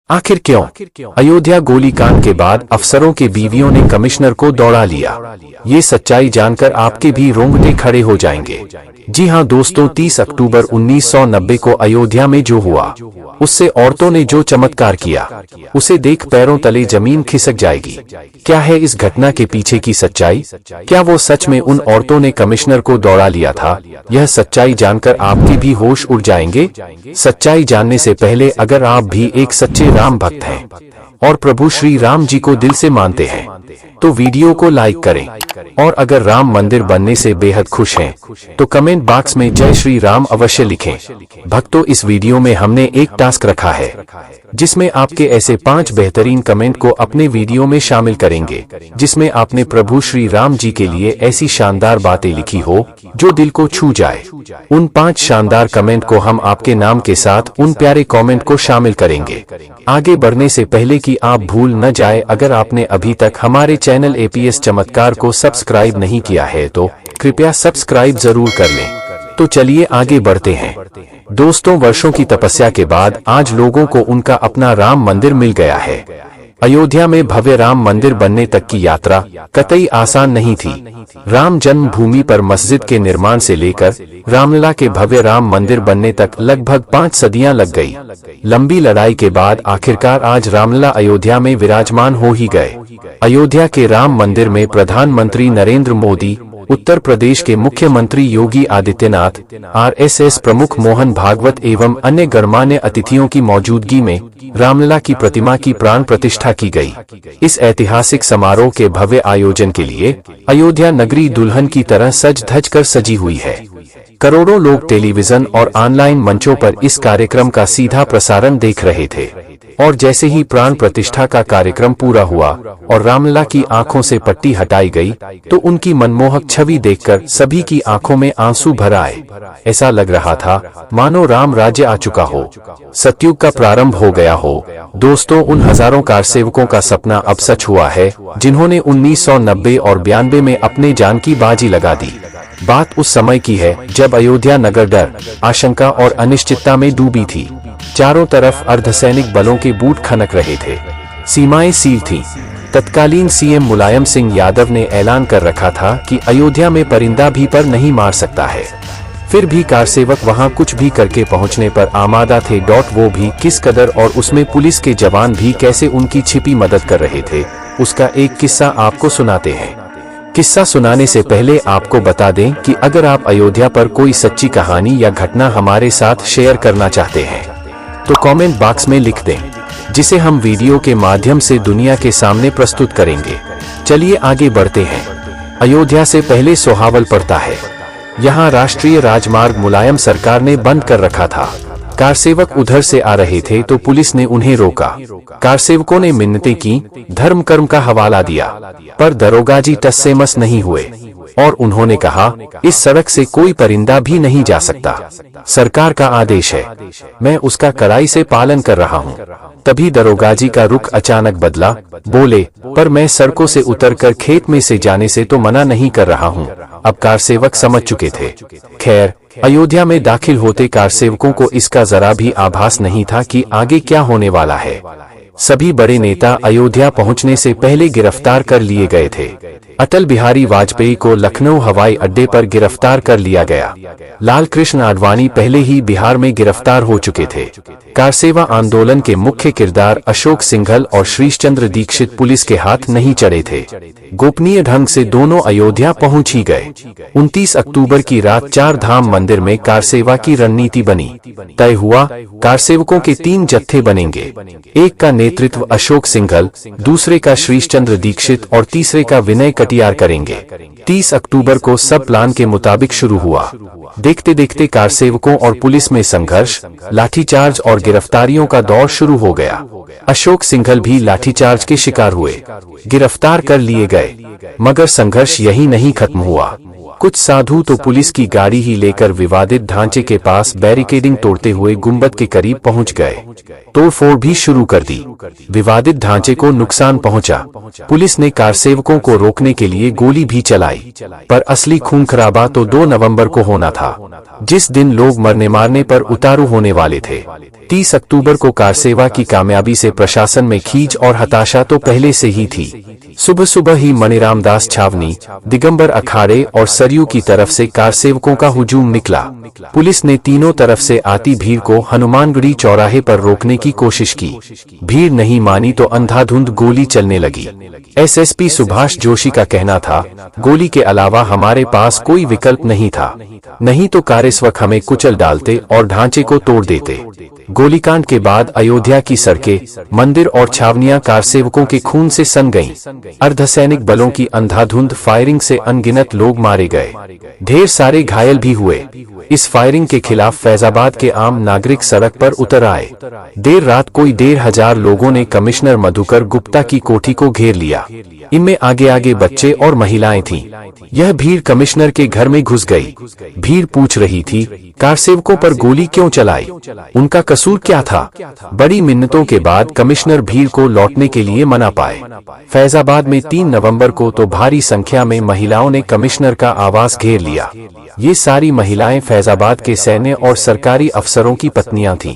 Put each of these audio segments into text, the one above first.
आखिर क्यों? अयोध्या गोलीकांड के बाद अफसरों के बीवियों ने कमिश्नर को दौड़ा लिया। ये सच्चाई जानकर आपके भी रोंगटे खड़े हो जाएंगे। जी हां दोस्तों, 30 अक्टूबर 1990 को अयोध्या में जो हुआ, उससे औरतों ने जो चमत्कार किया, उसे देख पैरों तले जमीन खिसक जाएगी। क्या है इस घटना के पीछे की सच्चाई? क्या वो सच में उन औरतों ने कमिश्नर को दौड़ा लिया था? यह सच्चाई जानकर आपके भी होश उड़ जाएंगे। सच्चाई जानने से पहले अगर आप भी एक सच्चे राम भक्त हैं और प्रभु श्री राम जी को दिल से मानते हैं तो वीडियो को लाइक करें, और अगर राम मंदिर बनने से बेहद खुश हैं तो कमेंट बॉक्स में जय श्री राम अवश्य लिखें। भक्तों, इस वीडियो में हमने एक टास्क रखा है जिसमें आपके ऐसे 5 बेहतरीन कमेंट को अपने वीडियो में शामिल करेंगे जिसमें आपने प्रभु श्री राम जी के लिए ऐसी शानदार बातें लिखी हो जो दिल को छू जाए। उन 5 शानदार कमेंट को हम आपके नाम के साथ उन प्यारे कमेंट को शामिल करेंगे। आगे बढ़ने से पहले कि आप भूल न जाए, अगर आपने अभी तक हमारे चैनल एपीएस चमत्कार को सब्सक्राइब नहीं किया है तो कृपया सब्सक्राइब जरूर कर लें। तो चलिए आगे बढ़ते हैं। दोस्तों, वर्षों की तपस्या के बाद आज लोगों को उनका अपना राम मंदिर मिल गया है। अयोध्या में भव्य राम मंदिर बनने तक की यात्रा कतई आसान नहीं थी। राम जन्मभूमि पर मस्जिद के निर्माण से लेकर रामलला के भव्य राम मंदिर बनने तक लगभग 5 सदियां लग गई। लंबी लड़ाई के बाद आखिरकार आज रामलला अयोध्या में विराजमान हो ही गए। अयोध्या के राम मंदिर में प्रधानमंत्री नरेंद्र मोदी, उत्तर प्रदेश के मुख्यमंत्री योगी आदित्यनाथ, आरएसएस प्रमुख मोहन भागवत एवं अन्य गणमान्य अतिथियों की मौजूदगी में रामलला की प्रतिमा की प्राण प्रतिष्ठा की गई। इस ऐतिहासिक समारोह के भव्य आयोजन के लिए अयोध्या नगरी दुल्हन की तरह सज धज कर सजी हुई है। करोड़ों लोग टेलीविजन और ऑनलाइन मंचों पर इस कार्यक्रम का सीधा प्रसारण देख रहे थे, और जैसे ही प्राण प्रतिष्ठा का कार्यक्रम पूरा हुआ और रामलला की आंखों से पट्टी हटाई गई तो उनकी मनमोहक छवि देखकर सभी की आंखों में आंसू भर आए। ऐसा लग रहा था मानो राम राज्य आ चुका हो, सतयुग का प्रारंभ हो गया हो। दोस्तों, उन हजारों कारसेवकों का सपना अब सच हुआ है जिन्होंने 1990 और 92 में अपने जान की बाजी लगा दी। बात उस समय की है जब अयोध्या नगर डर, आशंका और अनिश्चितता में डूबी थी। चारों तरफ अर्धसैनिक बलों के बूट खनक रहे थे, सीमाएं सील थीं। तत्कालीन सीएम मुलायम सिंह यादव ने ऐलान कर रखा था कि अयोध्या में परिंदा भी पर नहीं मार सकता है। फिर भी कारसेवक वहां कुछ भी करके पहुंचने पर आमादा थे। वो भी किस कदर, और उसमें पुलिस के जवान भी कैसे उनकी छिपी मदद कर रहे थे, उसका एक किस्सा आपको सुनाते हैं। किस्सा सुनाने से पहले आपको बता दें कि अगर आप अयोध्या पर कोई सच्ची कहानी या घटना हमारे साथ शेयर करना चाहते हैं तो कमेंट बॉक्स में लिख दें, जिसे हम वीडियो के माध्यम से दुनिया के सामने प्रस्तुत करेंगे। चलिए आगे बढ़ते हैं। अयोध्या से पहले सोहावल पड़ता है। यहाँ राष्ट्रीय राजमार्ग मुलायम सरकार ने बंद कर रखा था। कारसेवक उधर से आ रहे थे तो पुलिस ने उन्हें रोका। कारसेवकों ने मिन्नतें की, धर्म कर्म का हवाला दिया, पर दरोगा जी टस से मस नहीं हुए और उन्होंने कहा, इस सड़क से कोई परिंदा भी नहीं जा सकता। सरकार का आदेश है, मैं उसका कड़ाई से पालन कर रहा हूँ। तभी दरोगा जी का रुख अचानक बदला। बोले, पर मैं सड़कों से उतरकर खेत में से जाने से तो मना नहीं कर रहा हूँ। अब कारसेवक समझ चुके थे। खैर, अयोध्या में दाखिल होते कारसेवकों को इसका जरा भी आभास नहीं था कि आगे क्या होने वाला है। सभी बड़े नेता अयोध्या पहुंचने से पहले गिरफ्तार कर लिए गए थे। अटल बिहारी वाजपेयी को लखनऊ हवाई अड्डे पर गिरफ्तार कर लिया गया। लाल कृष्ण आडवाणी पहले ही बिहार में गिरफ्तार हो चुके थे। कारसेवा आंदोलन के मुख्य किरदार अशोक सिंघल और श्रीशचंद्र दीक्षित पुलिस के हाथ नहीं चढ़े थे। गोपनीय ढंग से दोनों अयोध्या पहुंच ही गए। 29 अक्टूबर की रात 4 धाम मंदिर में कारसेवा की रणनीति बनी। तय हुआ, कारसेवकों के 3 जत्थे बनेंगे। एक का नेतृत्व अशोक सिंघल, दूसरे का श्रीशचंद्र दीक्षित और तीसरे का विनय कटियार करेंगे। 30 अक्टूबर को सब प्लान के मुताबिक शुरू हुआ। देखते देखते कारसेवकों और पुलिस में संघर्ष, लाठीचार्ज और गिरफ्तारियों का दौर शुरू हो गया। अशोक सिंघल भी लाठीचार्ज के शिकार हुए, गिरफ्तार कर लिए गए। मगर संघर्ष यही नहीं खत्म हुआ। कुछ साधु तो पुलिस की गाड़ी ही लेकर विवादित ढांचे के पास बैरिकेडिंग तोड़ते हुए गुंबद के करीब पहुंच गए। तोड़फोड़ भी शुरू कर दी। विवादित ढांचे को नुकसान पहुंचा। पुलिस ने कारसेवकों को रोकने के लिए गोली भी चलाई, पर असली खून खराबा तो 2 नवंबर को होना था, जिस दिन लोग मरने मारने पर उतारू होने वाले थे। 30 अक्टूबर को कारसेवा की कामयाबी से प्रशासन में खींच और हताशा तो पहले से ही थी। सुबह सुबह ही मणिराम दास छावनी, दिगंबर अखाड़े और सरयू की तरफ से कारसेवकों का हुजूम निकला। पुलिस ने तीनों तरफ से आती भीड़ को हनुमानगढ़ी चौराहे पर रोकने की कोशिश की। भीड़ नहीं मानी तो अंधाधुंध गोली चलने लगी। एसएसपी सुभाष जोशी का कहना था, गोली के अलावा हमारे पास कोई विकल्प नहीं था, नहीं तो कारसेवक हमें कुचल डालते और ढांचे को तोड़ देते। गोलीकांड के बाद अयोध्या की सड़कें, मंदिर और छावनियां कारसेवकों के खून से सन गईं। अर्धसैनिक बलों की अंधाधुंध फायरिंग से अनगिनत लोग मारे गए, ढेर सारे घायल भी हुए। इस फायरिंग के खिलाफ फैजाबाद के आम नागरिक सड़क पर उतर आए। देर रात कोई 1,500 लोगों ने कमिश्नर मधुकर गुप्ता की कोठी को घेर लिया। इनमें आगे आगे बच्चे और महिलाएं थीं। यह भीड़ कमिश्नर के घर में घुस गई। भीड़ पूछ रही थी, कारसेवकों पर गोली क्यों चलाई, उनका कसूर क्या था। बड़ी मिन्नतों के बाद कमिश्नर भीड़ को लौटने के लिए मना पाए। फैजाबाद में 3 नवंबर को तो भारी संख्या में महिलाओं ने कमिश्नर का आवास घेर लिया। ये सारी महिलाएं फैजाबाद के सैन्य और सरकारी अफसरों की पत्नियां थीं।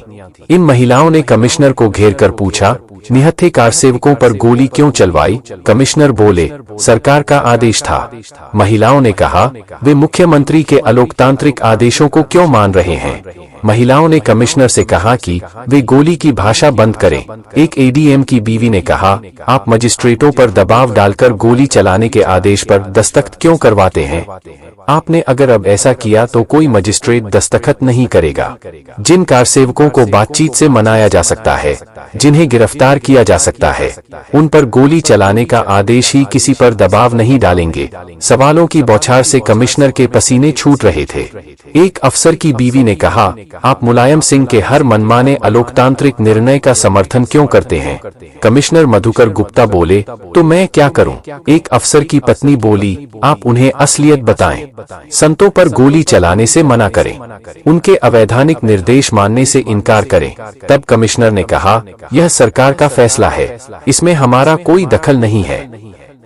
इन महिलाओं ने कमिश्नर को घेरकर पूछा, निहत्थे कारसेवकों पर गोली क्यों चलवाई। कमिश्नर बोले, सरकार का आदेश था। महिलाओं ने कहा, वे मुख्यमंत्री के अलोकतांत्रिक आदेशों को क्यों मान रहे हैं। महिलाओं ने कमिश्नर से कहा कि वे गोली की भाषा बंद करें। एक एडीएम की बीवी ने कहा, आप मजिस्ट्रेटों पर दबाव डालकर गोली चलाने के आदेश पर दस्तखत क्यों करवाते हैं। आपने अगर अब ऐसा किया तो कोई मजिस्ट्रेट दस्तखत नहीं करेगा। जिन कारसेवकों को बातचीत से मनाया जा सकता है, जिन्हें गिरफ्तार किया जा सकता है, उन पर गोली चलाने का आदेश ही किसी पर दबाव नहीं डालेंगे। सवालों की बौछार से कमिश्नर के पसीने छूट रहे थे। एक अफसर की बीवी ने कहा, आप मुलायम सिंह के हर मनमाने अलोकतांत्रिक निर्णय का समर्थन क्यों करते हैं। कमिश्नर मधुकर गुप्ता बोले, तो मैं क्या करूं। एक अफसर की पत्नी बोली, आप उन्हें असलियत बताएं, संतों पर गोली चलाने से मना करें, उनके अवैधानिक निर्देश मानने से इनकार करें। तब कमिश्नर ने कहा, यह सरकार का फैसला है, इसमें हमारा कोई दखल नहीं है,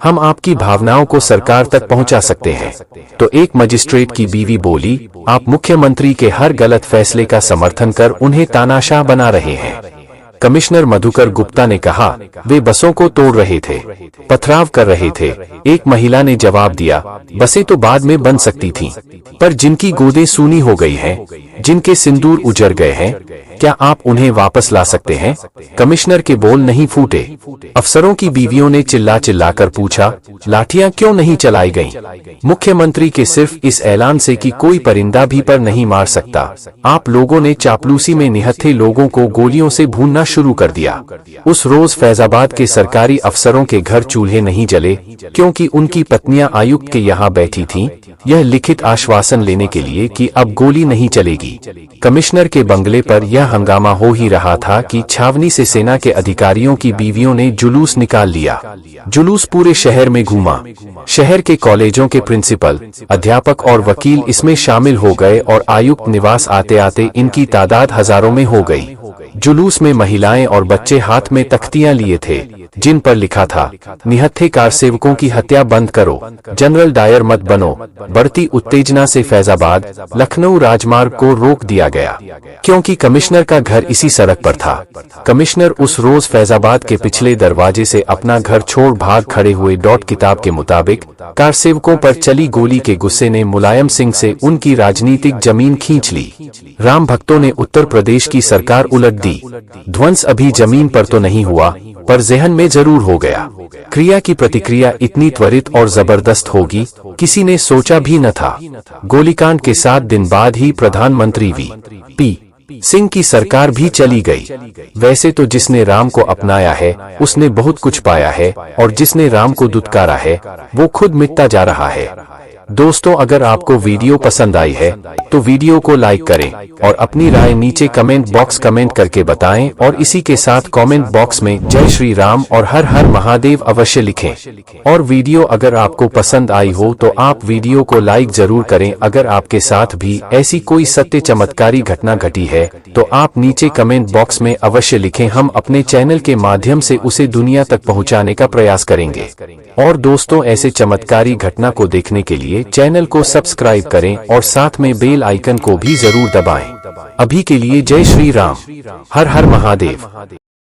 हम आपकी भावनाओं को सरकार तक पहुंचा सकते हैं। तो एक मजिस्ट्रेट की बीवी बोली, आप मुख्यमंत्री के हर गलत फैसले का समर्थन कर उन्हें तानाशाह बना रहे हैं। कमिश्नर मधुकर गुप्ता ने कहा, वे बसों को तोड़ रहे थे, पथराव कर रहे थे। एक महिला ने जवाब दिया, बसें तो बाद में बन सकती थीं, पर जिनकी गोदें सूनी हो गई हैं, जिनके सिंदूर उजड़ गए हैं, क्या आप उन्हें वापस ला सकते हैं। कमिश्नर के बोल नहीं फूटे। अफसरों की बीवियों ने चिल्ला चिल्लाकर पूछा, लाठियां क्यों नहीं चलाई गईं? मुख्यमंत्री के सिर्फ इस ऐलान से कि कोई परिंदा भी पर नहीं मार सकता, आप लोगों ने चापलूसी में निहत्थे लोगों को गोलियों से भूनना शुरू कर दिया। उस रोज फैजाबाद के सरकारी अफसरों के घर चूल्हे नहीं जले, क्योंकि उनकी पत्नियां आयुक्त के यहाँ बैठी थीं, यह लिखित आश्वासन लेने के लिए कि अब गोली नहीं चलेगी। कमिश्नर के बंगले पर यह हंगामा हो ही रहा था कि छावनी से सेना के अधिकारियों की बीवियों ने जुलूस निकाल लिया। जुलूस पूरे शहर में घूमा। शहर के कॉलेजों के प्रिंसिपल, अध्यापक और वकील इसमें शामिल हो गए और आयुक्त निवास आते आते इनकी तादाद हजारों में हो गई। जुलूस में महिलाएं और बच्चे हाथ में तख्तियां लिए थे, जिन पर लिखा था, निहत्थे कारसेवकों की हत्या बंद करो, जनरल डायर मत बनो। बढ़ती उत्तेजना से फैजाबाद लखनऊ राजमार्ग को रोक दिया गया, क्योंकि कमिश्नर का घर इसी सड़क पर था। कमिश्नर उस रोज फैजाबाद के पिछले दरवाजे से अपना घर छोड़ भाग खड़े हुए। किताब के मुताबिक कारसेवकों पर चली गोली के गुस्से ने मुलायम सिंह से उनकी राजनीतिक जमीन खींच ली। राम भक्तों ने उत्तर प्रदेश की सरकार उलट दी। ध्वंस अभी जमीन पर तो नहीं हुआ, पर जहन में जरूर हो गया। क्रिया की प्रतिक्रिया इतनी त्वरित और जबरदस्त होगी, किसी ने सोचा भी न था। गोलीकांड के 7 दिन बाद ही प्रधानमंत्री वी.पी. सिंह की सरकार भी चली गई। वैसे तो जिसने राम को अपनाया है उसने बहुत कुछ पाया है, और जिसने राम को दुत्कारा है वो खुद मिटता जा रहा है। दोस्तों, अगर आपको वीडियो पसंद आई है तो वीडियो को लाइक करें और अपनी राय नीचे कमेंट बॉक्स कमेंट करके बताएं और इसी के साथ कमेंट बॉक्स में जय श्री राम और हर हर महादेव अवश्य लिखें। और वीडियो अगर आपको पसंद आई हो तो आप वीडियो को लाइक जरूर करें। अगर आपके साथ भी ऐसी कोई सत्य चमत्कारी घटना घटी है तो आप नीचे कमेंट बॉक्स में अवश्य लिखें। हम अपने चैनल के माध्यम से उसे दुनिया तक पहुंचाने का प्रयास करेंगे। और दोस्तों, ऐसे चमत्कारी घटना को देखने के लिए चैनल को सब्सक्राइब करें और साथ में बेल आइकन को भी जरूर दबाएं। अभी के लिए जय श्री राम, हर हर महादेव।